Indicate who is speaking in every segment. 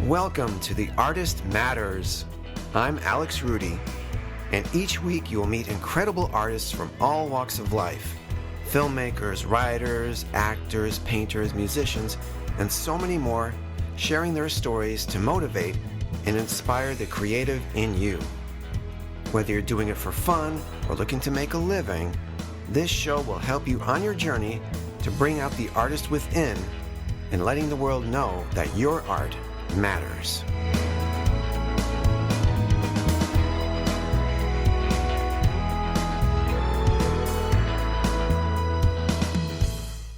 Speaker 1: Welcome to The Artist Matters. I'm Alex Rudy, and each week you will meet incredible artists from all walks of life. Filmmakers, writers, actors, painters, musicians, and so many more, sharing their stories to motivate and inspire the creative in you. Whether you're doing it for fun or looking to make a living, this show will help you on your journey to bring out the artist within and letting the world know that your art matters.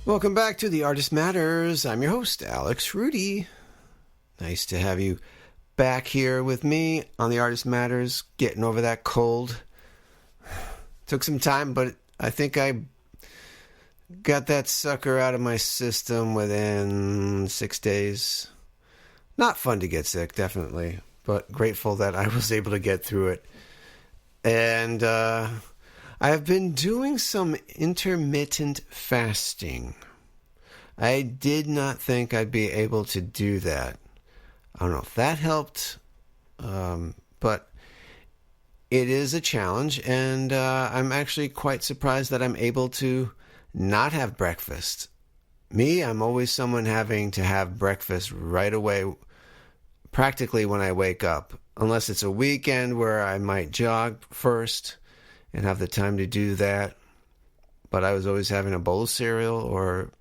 Speaker 1: Welcome back to The Artist Matters. I'm your host, Alex Rudy. Nice to have you back here with me on The Artist Matters, getting over that cold. Took some time, but I think I got that sucker out of my system within 6 days. Not fun to get sick, definitely, but grateful that I was able to get through it. And I've been doing some intermittent fasting. I did not think I'd be able to do that. I don't know if that helped, but it is a challenge, and I'm actually quite surprised that I'm able to not have breakfast. Me, I'm always someone having to have breakfast right away, practically when I wake up, unless it's a weekend where I might jog first and have the time to do that. But I was always having a bowl of cereal, or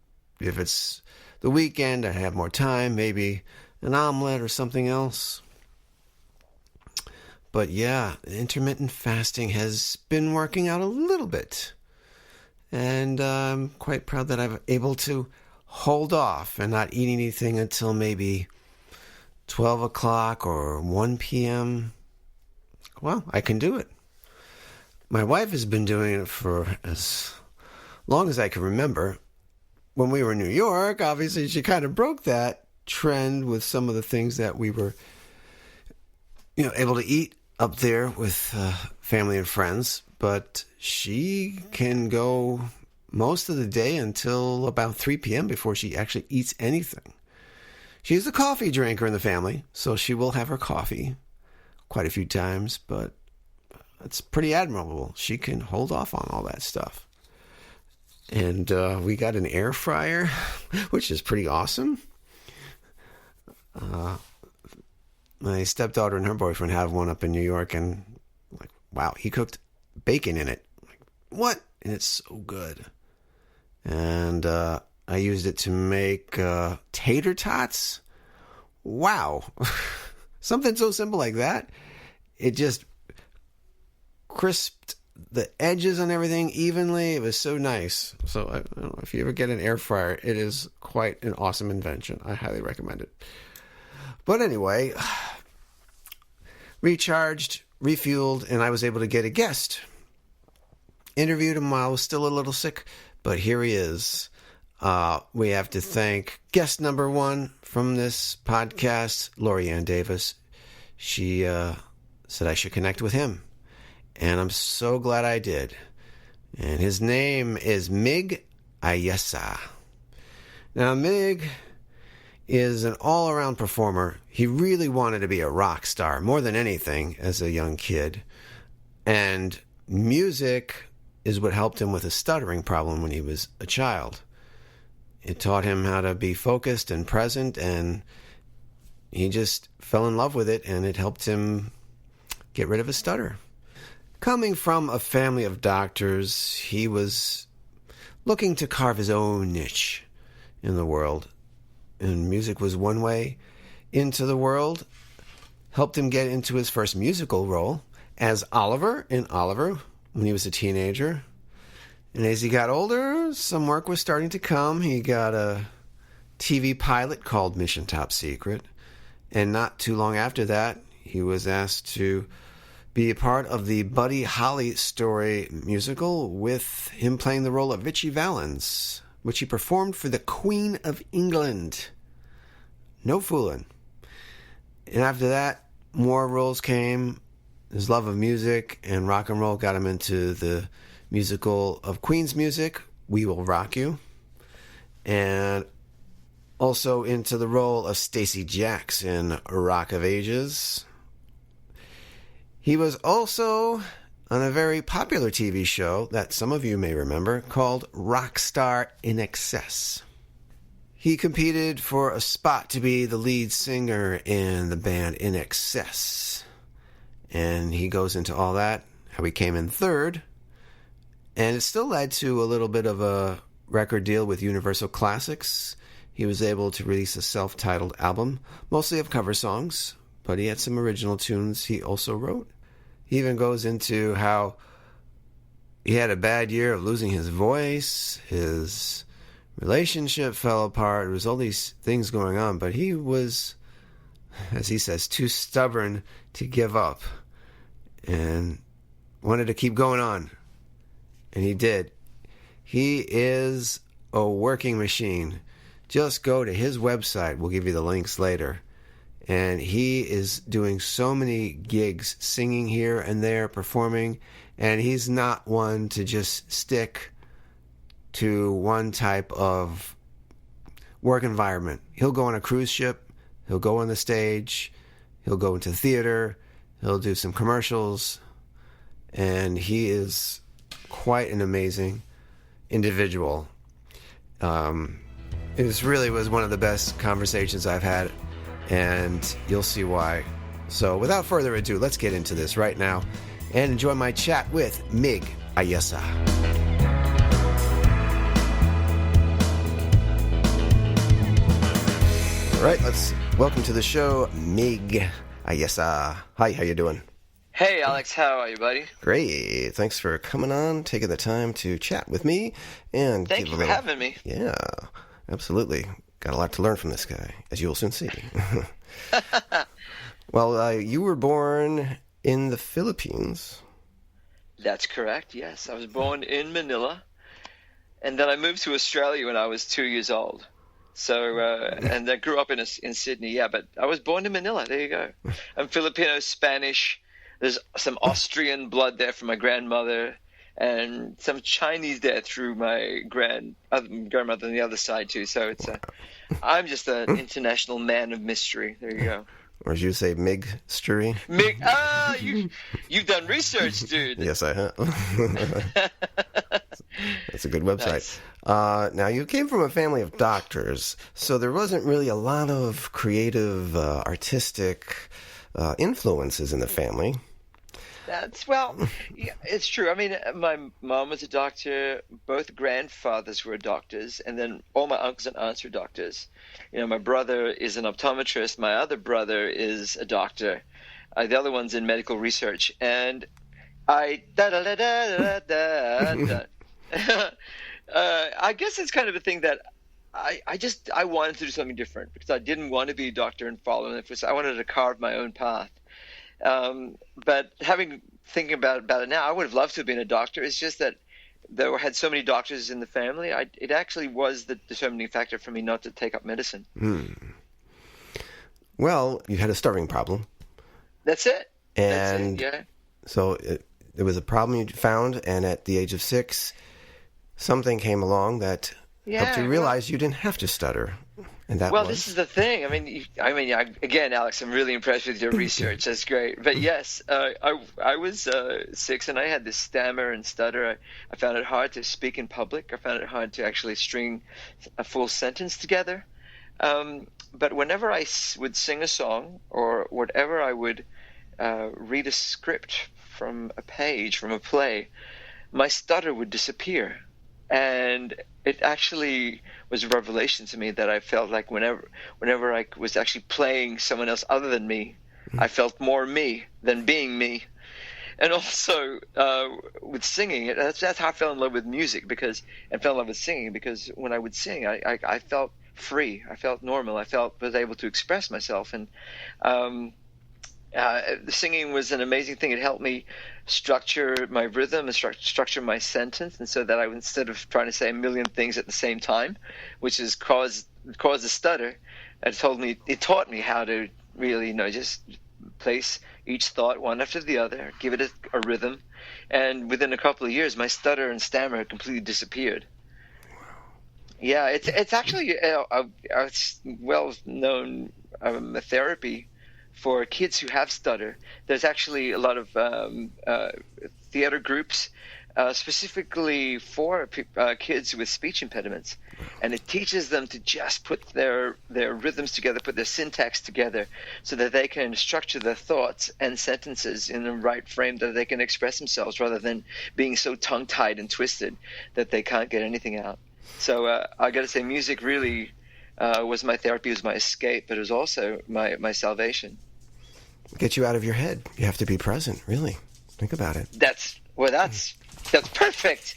Speaker 1: if it's the weekend, I have more time, maybe an omelet or something else. But yeah, intermittent fasting has been working out a little bit. And I'm quite proud that I'm able to hold off and not eat anything until maybe 12 o'clock or 1 p.m. Well, I can do it. My wife has been doing it for as long as I can remember. When we were in New York, obviously she kind of broke that trend with some of the things that we were, able to eat up there with family and friends. But she can go most of the day until about 3 p.m. before she actually eats anything. She's a coffee drinker in the family, so she will have her coffee quite a few times, but it's pretty admirable. She can hold off on all that stuff. And we got an air fryer, which is pretty awesome. My stepdaughter and her boyfriend have one up in New York, and wow, he cooked bacon in it. What? And it's so good. And I used it to make tater tots. Wow. Something so simple like that. It just crisped the edges and everything evenly. It was so nice. So I don't know, if you ever get an air fryer, it is quite an awesome invention. I highly recommend it. But anyway, recharged, refueled, and I was able to get a guest. Interviewed him while I was still a little sick, but here he is. We have to thank guest number one from this podcast, Lori-Ann Davis. She said I should connect with him, and I'm so glad I did. And his name is MiG Ayesa. Now, MiG is an all-around performer. He really wanted to be a rock star more than anything as a young kid. And music is what helped him with a stuttering problem when he was a child. It taught him how to be focused and present, and he just fell in love with it, and it helped him get rid of his stutter. Coming from a family of doctors, he was looking to carve his own niche in the world. And music was one way into the world. Helped him get into his first musical role as Oliver in Oliver when he was a teenager. And as he got older, some work was starting to come. He got a TV pilot called Mission Top Secret. And not too long after that, he was asked to be a part of the Buddy Holly story musical with him playing the role of Richie Valens, which he performed for the Queen of England. No fooling. And after that, more roles came. His love of music and rock and roll got him into the musical of Queen's music, We Will Rock You. And Also into the role of Stacy Jacks in Rock of Ages. He was also on a very popular TV show that some of you may remember called Rockstar INXS. He competed for a spot to be the lead singer in the band INXS. And he goes into all that, how he came in third. And it still led to a little bit of a record deal with Universal Classics. He was able to release a self-titled album, mostly of cover songs, but he had some original tunes he also wrote. He even goes into how he had a bad year of losing his voice, his relationship fell apart, there was all these things going on, but he was, as he says, too stubborn to give up and wanted to keep going on. And he did. He is a working machine. Just go to his website. We'll give you the links later. And he is doing so many gigs, singing here and there, performing. And he's not one to just stick to one type of work environment. He'll go on a cruise ship. He'll go on the stage. He'll go into theater. He'll do some commercials. And he is quite an amazing individual. It really was one of the best conversations I've had, and you'll see why. So without further ado, let's get into this right now and enjoy my chat with MiG Ayesa. All right, let's welcome to the show MiG Ayesa. Hi, how you doing?
Speaker 2: Hey, Alex, how are you, buddy?
Speaker 1: Great. Thanks for coming on, taking the time to chat with me. And
Speaker 2: Thank you for having me.
Speaker 1: Yeah, absolutely. Got a lot to learn from this guy, as you will soon see. Well, you were born in the Philippines.
Speaker 2: That's correct, yes. I was born in Manila, and then I moved to Australia when I was 2 years old. So, and I grew up in Sydney, yeah, but I was born in Manila. There you go. I'm Filipino, Spanish. There's some Austrian blood there from my grandmother, and some Chinese there through my grandmother on the other side too. So I'm just an international man of mystery. There you go.
Speaker 1: Or as you say, MiG-stery.
Speaker 2: You've done research, dude.
Speaker 1: Yes, I have. That's a good website. Nice. Now, you came from a family of doctors, so there wasn't really a lot of creative, artistic influences in the family.
Speaker 2: Yeah, it's true. I mean, my mom was a doctor. Both grandfathers were doctors, and then all my uncles and aunts were doctors. You know, my brother is an optometrist. My other brother is a doctor. The other one's in medical research. And I guess it's kind of a thing that I wanted to do something different because I didn't want to be a doctor and follow in it. I wanted to carve my own path. But thinking about it now, I would have loved to have been a doctor. It's just that there had so many doctors in the family. It actually was the determining factor for me not to take up medicine.
Speaker 1: Well, you had a starving problem.
Speaker 2: That's it.
Speaker 1: And
Speaker 2: yeah.
Speaker 1: So it was a problem you found, and at the age of 6, something came along that helped you realize you didn't have to stutter. And
Speaker 2: this is the thing. I mean, again, Alex, I'm really impressed with your research. That's great. But yes, I was 6 and I had this stammer and stutter. I found it hard to speak in public. I found it hard to actually string a full sentence together. But whenever I would sing a song or whatever, I would read a script from a page, from a play, my stutter would disappear. And it actually was a revelation to me that I felt like whenever I was actually playing someone else other than me, I felt more me than being me. And also with singing, that's how I fell in love with music and fell in love with singing because when I would sing, I felt free. I felt normal. I was able to express myself. And the singing was an amazing thing. It helped me structure my rhythm and structure my sentence, and so that I, instead of trying to say a million things at the same time, which has caused a stutter, it taught me how to really, just place each thought one after the other, give it a rhythm, and within a couple of years, my stutter and stammer had completely disappeared. Yeah, it's actually a well-known therapy for kids who have stutter. There's actually a lot of theater groups specifically for kids with speech impediments, and it teaches them to just put their rhythms together, put their syntax together, so that they can structure their thoughts and sentences in the right frame that they can express themselves, rather than being so tongue-tied and twisted that they can't get anything out. So I got to say, music really was my therapy, was my escape, but it was also my salvation.
Speaker 1: Get you out of your head. You have to be present, really. Think about it.
Speaker 2: That's perfect.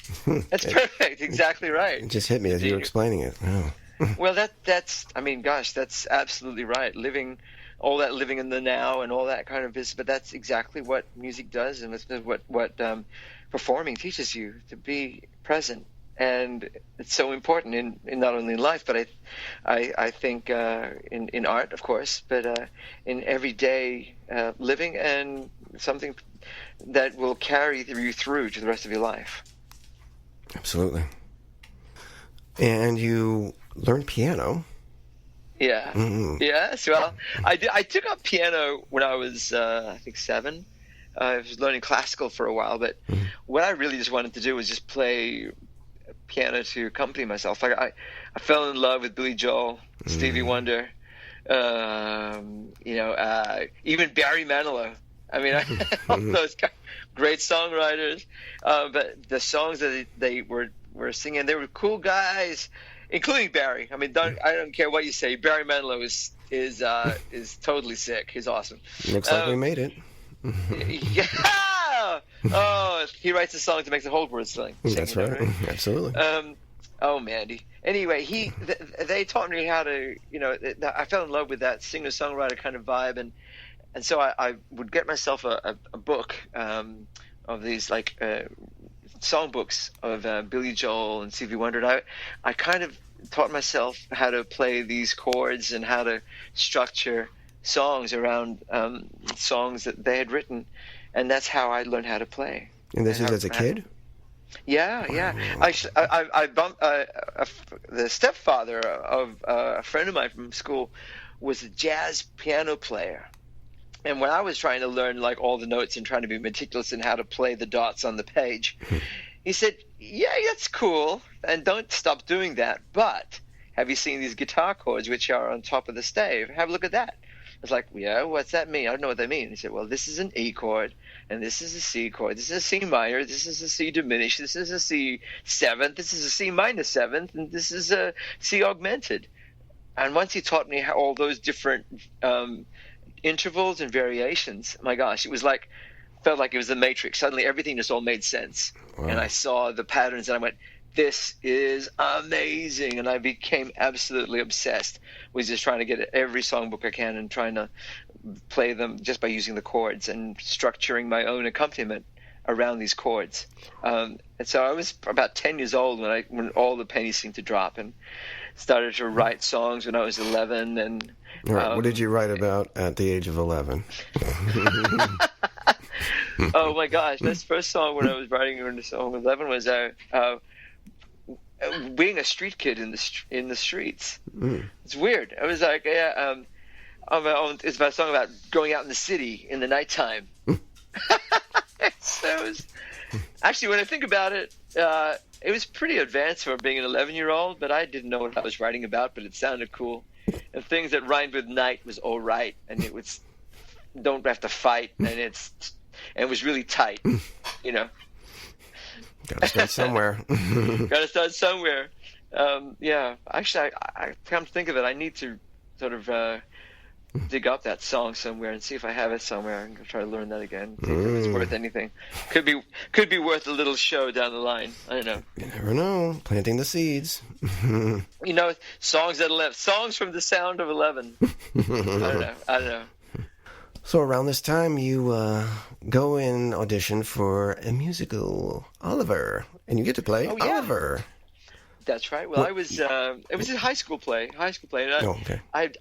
Speaker 2: That's perfect. Exactly right.
Speaker 1: It just hit me as you were explaining it. Oh.
Speaker 2: Well, that's absolutely right. Living in the now and all that kind of business. But that's exactly what music does, and that's what performing teaches you, to be present. And it's so important in not only in life, but I think in art, of course, but in everyday living, and something that will carry you through to the rest of your life.
Speaker 1: Absolutely. And you learned piano.
Speaker 2: Yeah. Mm-hmm. Yes. Well, I took up piano when I was, I think, 7. I was learning classical for a while, but what I really just wanted to do was just play piano to accompany myself. Like I fell in love with Billy Joel, Stevie Wonder, even Barry Manilow. I mean, all those great songwriters. But the songs that they were singing, they were cool guys, including Barry. I mean, I don't care what you say. Barry Manilow is totally sick. He's awesome.
Speaker 1: Looks like we made it.
Speaker 2: Yeah. Oh, he writes a song to make the whole world sing.
Speaker 1: That's right. Absolutely.
Speaker 2: Oh, Mandy. Anyway, they taught me how to, I fell in love with that singer-songwriter kind of vibe, and so I would get myself a book of these songbooks of Billy Joel and Stevie Wonder, and I kind of taught myself how to play these chords and how to structure songs around songs that they had written, and that's how I learned how to play.
Speaker 1: And this is as a kid?
Speaker 2: Yeah. I bumped the stepfather of a friend of mine from school was a jazz piano player. And when I was trying to learn all the notes and trying to be meticulous in how to play the dots on the page, he said, "Yeah, that's cool, and don't stop doing that. But have you seen these guitar chords which are on top of the stave? Have a look at that." I was like, "Yeah, what's that mean? I don't know what that means." He said, "Well, this is an E chord, and this is a C chord. This is a C minor. This is a C diminished. This is a C seventh. This is a C minor seventh, and this is a C augmented." And once he taught me all those different intervals and variations, my gosh, it was felt like it was the Matrix. Suddenly everything just all made sense. Wow. And I saw the patterns and I went, this is amazing. And I became absolutely obsessed with just trying to get every songbook I can and trying to play them just by using the chords and structuring my own accompaniment around these chords. And so I was about 10 years old when all the pennies seemed to drop, and started to write songs when I was 11. And
Speaker 1: right. What did you write about at the age of 11?
Speaker 2: Oh my gosh, this first song when I was writing when I was 11 was being a street kid in the streets. It's weird. I was like, it's my song about going out in the city in the nighttime. So it was, actually, when I think about it, it was pretty advanced for being an 11-year-old, but I didn't know what I was writing about, but it sounded cool. And things that rhymed with night was all right, and it was don't have to fight, and it was really tight,
Speaker 1: Gotta start somewhere.
Speaker 2: Gotta start somewhere. Yeah, actually, I come to think of it, I need to sort of dig up that song somewhere and see if I have it somewhere and try to learn that again. See if it's worth anything. Could be worth a little show down the line. I don't know.
Speaker 1: You never know. Planting the seeds.
Speaker 2: Songs at 11. Songs from the sound of 11. I don't know.
Speaker 1: So around this time, you go and audition for a musical, Oliver, and you get to play Oliver.
Speaker 2: That's right. Well, it was a high school play. And
Speaker 1: okay.
Speaker 2: I